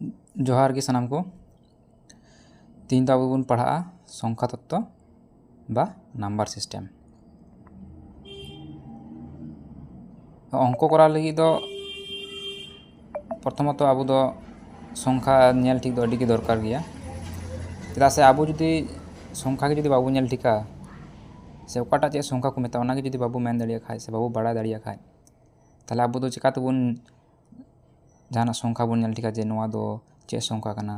जोहार के सानाम को तीन तो अब बन पढ़ा संख्या तत्व बा नंबर सिस्टेम। अंक करा लगी दो प्रथमत अब दो संख्या नेल ठीक दो अड़ी के दरकार गया। चेदा से अब जुदी संख्या के जुदी बाबू नेल ठीका से ओकाटा चे संख्या को मेता ओना के जुदी बाबू मेन दाड़िया खाय से बाबू बड़ा दाड़िया खाय ताहले अब दो चिका तबन जहां संख्या बन नेल ठीका जे नोआ दो चे संख्या कना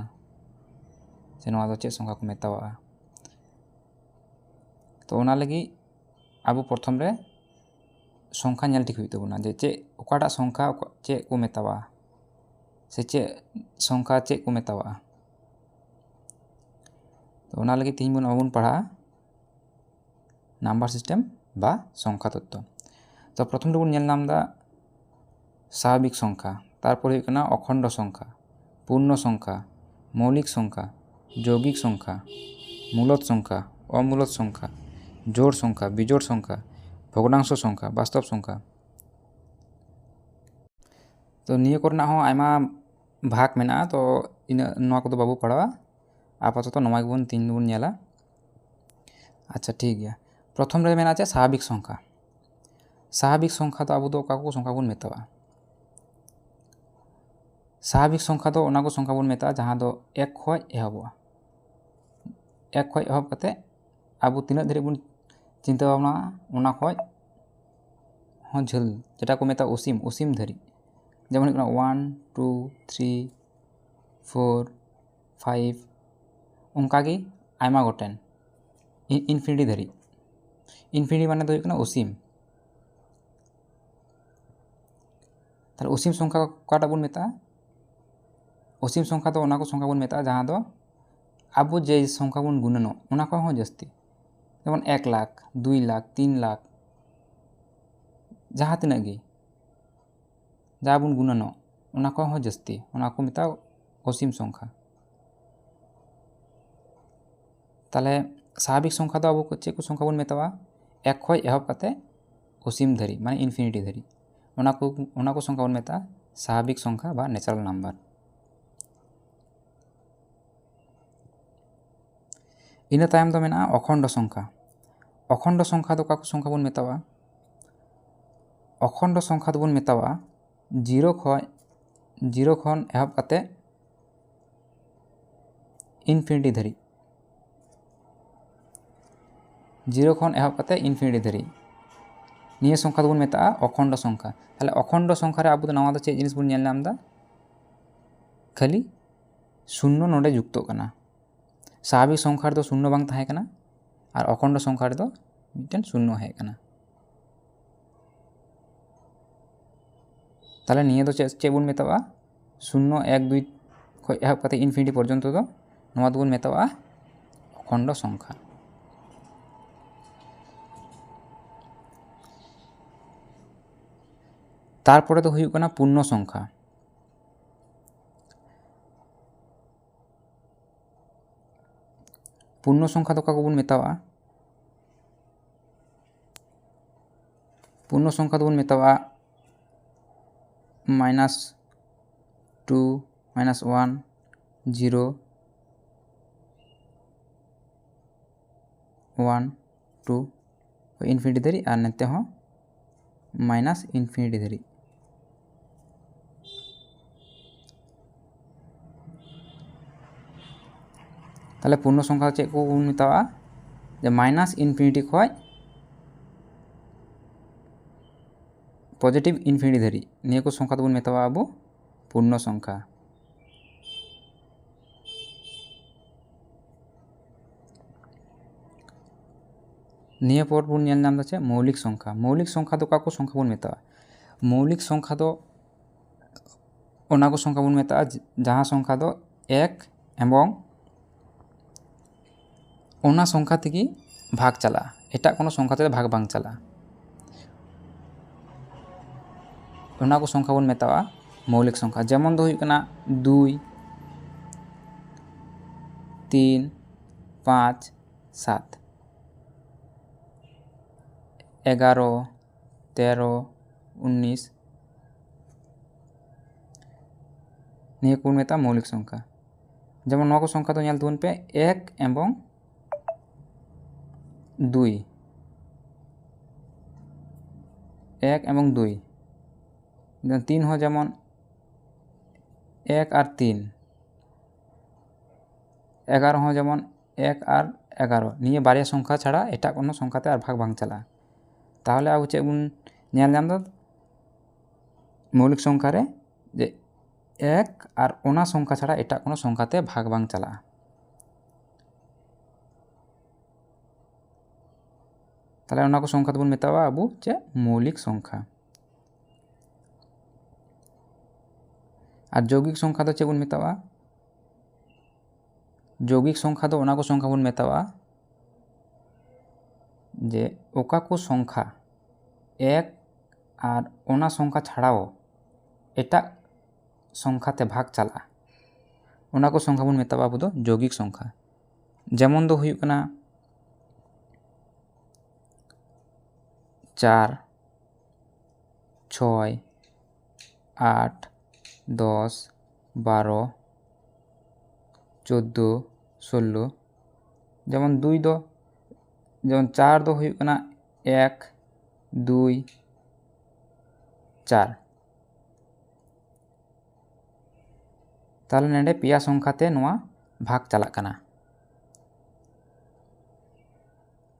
से नोआ दो चे संख्या को मेतावा। तो ओना लगी अब प्रथम रे संख्या नेल ठीक हुई तबना जे चे ओकाटा संख्या चे को मेतावा से चे संख्या चे को मेतावा। तो ओना लगी तीन बन अब पढ़ा नंबर सिस्टेम बा संख्या तत्व। तो प्रथम बन नेल नाम दा स्वाभाविक संख्या तारपर हुई कना अखंड संख्या पूर्ण संख्या मौलिक संख्या यौगिक संख्या मूलद संख्या अमूलद संख्या जोड़ संख्या बिजोड़ संख्या भग्नांश संख्या वास्तव संख्या। तो निये करना हो आयमा भाग मेना तो इन नोआ को बाबू पढ़ावा आपातत नोआ बन तीन बन नेला। अच्छा ठीक गया प्रथम रे मेना स्वाभाविक संख्या। स्वाभाविक संख्या तो अब को संख्या बन मेतावा। स्वाभाविक संख्या तो ओना को संख्या बन मेता जहाँ दो एक खय एहबा एक खय एहब कते अब तीना धरे बन चिंता भावना ओना खय हाँ झल जेटा को मेता असीम असीम धरी जेमन 1 2 3 4 5 उनका की आयमा गोटेन इनफिनिटी धरी इनफिनिटी माने तो हुई असीम। ताहले असीम संख्या काटा बन मेता असीम संख्या तो ओना को संख्या बन मेता जहाँ दो अब जे संख्या बन गुणनो ओना को हो जस्ती जेमन 1 लाख 2 लाख 3 लाख जहाँ तिना गे जहाँ बन गुणनो ओना को हो जस्ती ओना को मेता असीम संख्या। ताहले स्वाभाविक संख्या तो अब चे को संख्या बन मेतावा एक खय एहब कते असीम धरी माने इनफिनिटी धरी ओना को संख्या बन मेता स्वाभाविक संख्या बा नेचुरल नंबर। इन तायम दो मेना अखंड संख्या। अखंड संख्या तो काको संख्या बन मेतावा अखंड संख्या तो बन मेतावा जीरो खन एहब कते इनफिनिटी धरी जीरो खन एहब कते इनफिनिटी धरी निये संख्या तो बन मेता अखंड संख्या। ताहले अखंड संख्या रे अब दो नवा दो चे जिनिस बन नेल नाम दा खाली शून्य नोडे जुक्तो कना। स्वाभाविक संख्या तो शून्य बांग ताहे कना और अखंड संख्या तो मिटन शून्य है कना। ताहले निये दो चे बन मेतावा शून्य 1 2 खय एहब कते इनफिनिटी पर्यंत दो नोआ दो बन मेतावा अखंड संख्या। तारपरे तो हुई कना पूर्ण संख्या। पूर्ण संख्या तो काको बन मेतावा पूर्ण संख्या तो बन मेतावा -2 -1 0 1 2 इनफिनिटी धरी और नते हो माइनस इनफिनिटी धरी। ताहले पूर्ण संख्या चे को बन मेतावा जे माइनस इनफिनिटी खय पॉजिटिव इनफिनिटी धरी निये को संख्या तो बन मेतावा अब पूर्ण संख्या। निये पर बन नेल नाम दा मौलिक संख्या। मौलिक संख्या तो काको संख्या बन मेतावा मौलिक संख्या तो ओना को संख्या बन मेतावा जहाँ संख्या दो एक एवं ओना संख्या थेके भाग चला एटा कोनो संख्या ते भाग बांग चला ओना को संख्या बन मेतावा मौलिक संख्या। जेमन दो हुई कना 2 3 5 7 11 13 19 निया को मेता मौलिक संख्या। जेमन नोआ को संख्या तो नेल तबन पे 1 एवं 2 1 एवं 2 3 हो जेमन 1 और 3 11 हो जेमन 1 और 11 निया बारिया संख्या छाड़ा एटा कोनो संख्याते आर भाग बांग चला। ताहले आबो चेक बन नेल नाम दा मौलिक संख्या रे जे 1 और ओना संख्या छाड़ा एटा कोनो संख्याते भाग बांग चला। ताहले ओना को संख्या दोबन मेतावा आबो चे मौलिक संख्या। और यौगिक संख्या दो चे बन मेतावा यौगिक संख्या दो ओना को संख्या बन मेतावा जे ओका को संख्या 1 और ओना संख्या छाड़ाओ एटा संख्याते भाग चला ओना को संख्या बन मेतावा आबो दो यौगिक संख्या। जेमन दो हुयुग कना 4 6 8 10 12 14 16 जेमन 2 दो जेमन 4 दो हुयुग कना 1 2 4 ताहले नेडे पेया संख्याते नोआ भाग चलाक कना।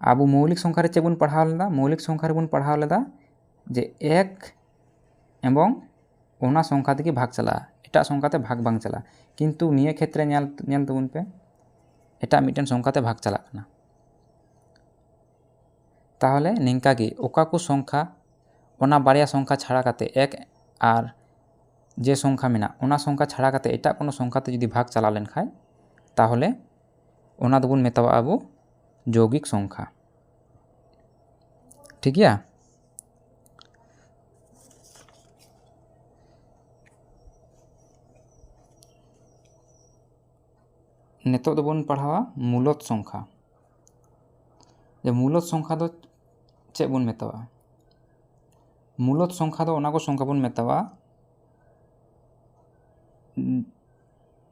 आबो मौलिक संख्या रे चे बन पढ़ाव लेदा मौलिक संख्या रे बन पढ़ाव लेदा जे 1 एवं ओना संख्या तेगे भाग चला एटा संख्याते भाग बांग चला किन्तु निया क्षेत्रे नेल तबन पे एटा मिटन संख्याते भाग चलाक कना। ताहले निंका गे ओका को संख्या ओना बारिया संख्या छाड़ा काते 1 और जे संख्या मेना ओना संख्या छाड़ा काते एटा कोनो संख्याते जुदी भाग चला लेन खाय ताहले ओना दोबन मेतावा आबो यौगिक संख्या। ठीक गया। नितो दोबन पढ़ावा मूलत संख्या। जे मूलत संख्या दो चे बन मेतावा मूलत संख्या दो ओना को संख्या बन मेतावा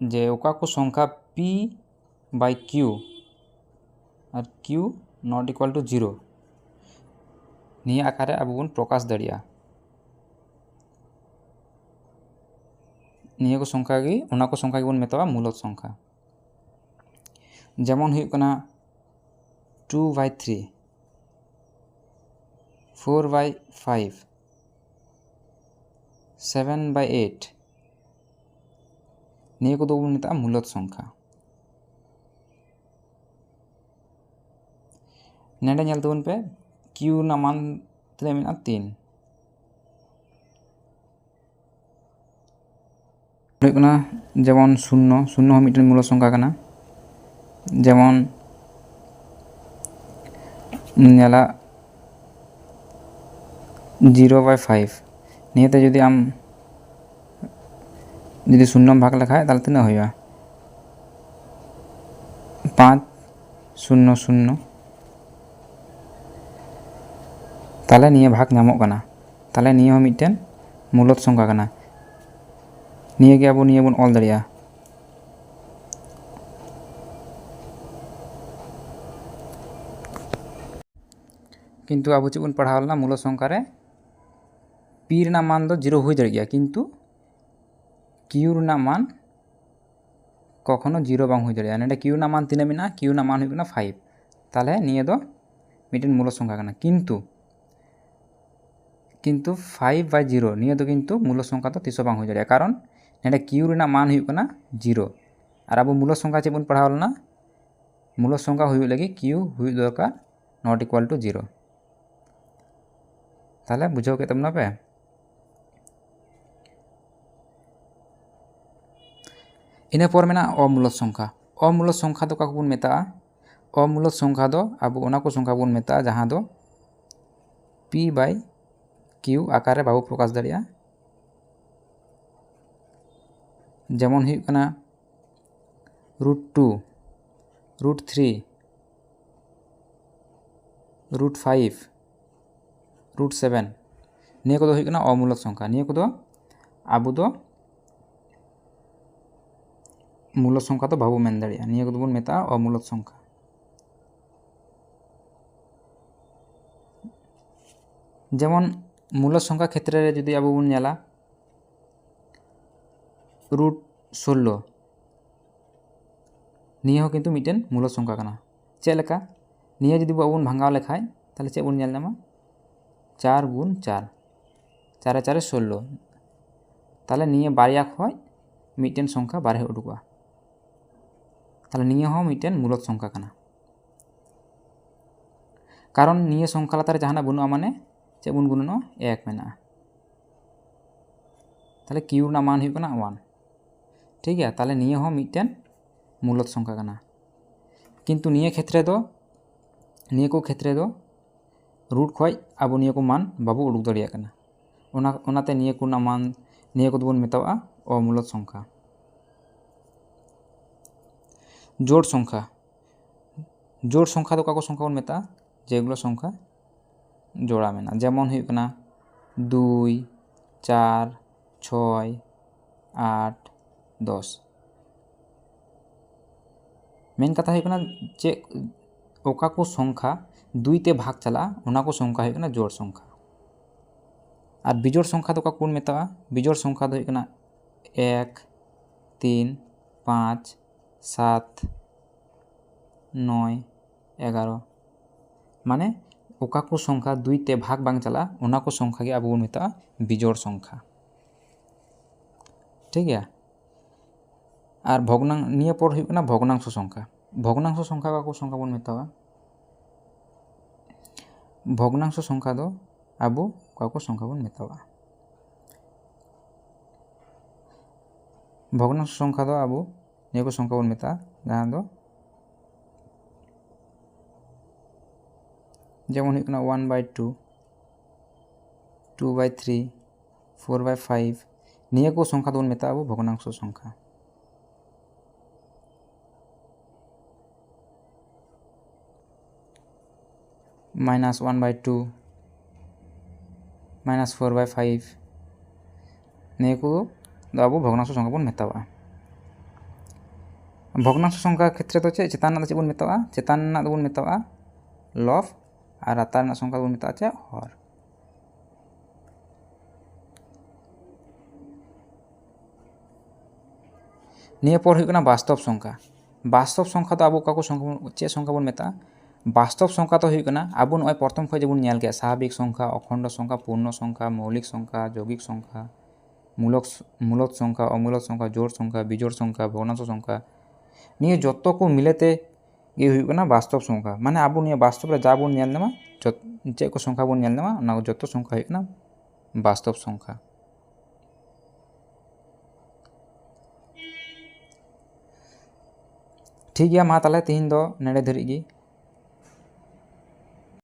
जे ओका को संख्या p by q और q नॉट इक्वल टू 0 निया आकारे आबो बन प्रकाश दाड़िया निया को संख्या गे ओना को संख्या बन मेतावा मूलत संख्या। जेमन हुयुग कना 2 by 3 4 by 5 7 by 8 निया को दोबन मेतावा मूलत संख्या। नेडे नेल तबन पे q ना मान तिना मेना 3 हुयुग कना जेमन 0 0 हो मिटन मूलत संख्या कना। जेमन नेला 0 by 5 नियाते जुदी आम जुदी 0 भाग लेखाय ताहले तिना हुयुगा 5 0 0 ताहले निया भाग नामोग कना। ताहले निया हो मिटन मूलत संख्या कना निया गे आबो निया बन ऑल दाड़िया। किन्तु आबो चे बन पढ़ाव लेना मूलत संख्या रे p रेना मान दो 0 हुई दाड़िया किन्तु q रेना मान कखनो 0 बांग हुई दाड़िया। नेडे q रेना मान तिना मेना q रेना मान हुयुग कना 5 ताहले निया दो मिटन मूलत संख्या कना किन्तु 5 by 0 निया दो किन्तु मूलत संख्या तो तिसो बांग हुई दाड़िया कारण नेडे q रेना मान हुयुग कना 0 और आबो मूलत संख्या चे बन पढ़ाव लेना मूलत संख्या हुयुग लगी q हुयुग दरकार नॉट इक्वल टू 0 ताहले बुझाव के तबना पे। इना पर मेना अमूलत संख्या दो काको बन मेता अमूलत संख्या दो आबो ओना को संख्या बन मेता जहां दो p by q आकारे बाबू प्रकाश दाड़िया। जेमन हुयुग कना √2 √3 √5 √7 निया को दो हुयुग कना अमूलत संख्या। निया को दो आबो दो मूलत संख्या तो बाबू मेन दाड़ेया, निया को दोबोन मेता अमूलत संख्या। जेमन मूलत संख्या क्षेत्र रे जुदी आबो बोन नेला रूट 16 निया हो किन्तु मिटेन मूलत संख्या कना। चेक लेका निया जुदी बाबोन भांगाव लेखाय ताहले चेक बोन नेल नामा 4 गुण 4 4 4 16 ताहले निया बारिया खय मिटेन संख्या बारहे उडुकआ। ताहले निया हो मिटेन मूलत संख्या कना। कारण निया संख्या लातार जहाना बनुआ माने चेक बोन गुणनो 1 मेना। ताहले किউ रना मान हुई कना 1 ठीक है। ताहले निया हो मिटेन मूलत संख्या कना। किन्तु निया क्षेत्रे दो निया को क्षेत्रे दो रूट खय आबो निया को मान बाबू उडुक दाड़ेया कना। ओनाते निया को रना मान निया को दोबोन मेतावा अमूलत संख्या। जोड़ संख्या जोड़ संख्या दो काको संख्या बोन मेता जेगुलो संख्या जोड़ा मेना। जेमन हुई कना 2 4 6 8 10 मेन कथा हुई कना जे ओका को संख्या 2 ते भाग चला ओना को संख्या हुई कना जोड़ संख्या। और बिजोड़ संख्या दो काको बोन मेतावा बिजोड़ संख्या दो हुई कना 1 3 5 7 9 11 माने ओका को संख्या 2 ते भाग बांग चला ओना को संख्या गे आबो बोन मेतावा बिजोड़ संख्या ठीक है। और भग्नांश निया पर हुई कना भग्नांश संख्या। भग्नांश संख्या काको संख्या बोन मेतावा भग्नांश संख्या दो आबो काको संख्या बोन मेतावा। भग्नांश संख्या दो आबो निया को संख्या बोन मेता जहां दो जेमन हुई कना 1/2 2/3 4/5 निया को संख्या दोन मेता आबो भग्नांश संख्या। -1/2 -4/5 निया को आबो भग्नांश संख्या बोन मेतावा। भग्नांश संख्या क्षेत्र तो चे चेतान ना चे बोन मेतावा चेतान ना दोबोन मेतावा लव और लातार ना संख्या बोन मेतावा चे हर। निया पर हुई कना वास्तव संख्या। वास्तव संख्या तो आबो काको संख्या चे संख्या बोन मेता वास्तव संख्या तो हुई कना आबो नय प्रथम खय जेबोन नेल के स्वाभाविक संख्या अखंड संख्या पूर्ण संख्या मौलिक संख्या यौगिक संख्या मूलत संख्या अमूलत संख्या जोड़ संख्या बिजोड़ संख्या भग्नांश संख्या निया जतो को मिलेते ये हुई कना वास्तव संख्या। माने आबो निया वास्तव रे जा बोन नेल नामा चे को संख्या बोन नेल नामा ओना जतो संख्या हुई कना वास्तव संख्या। ठीक गया मा ताले तीन दो नेड़े धरी गी।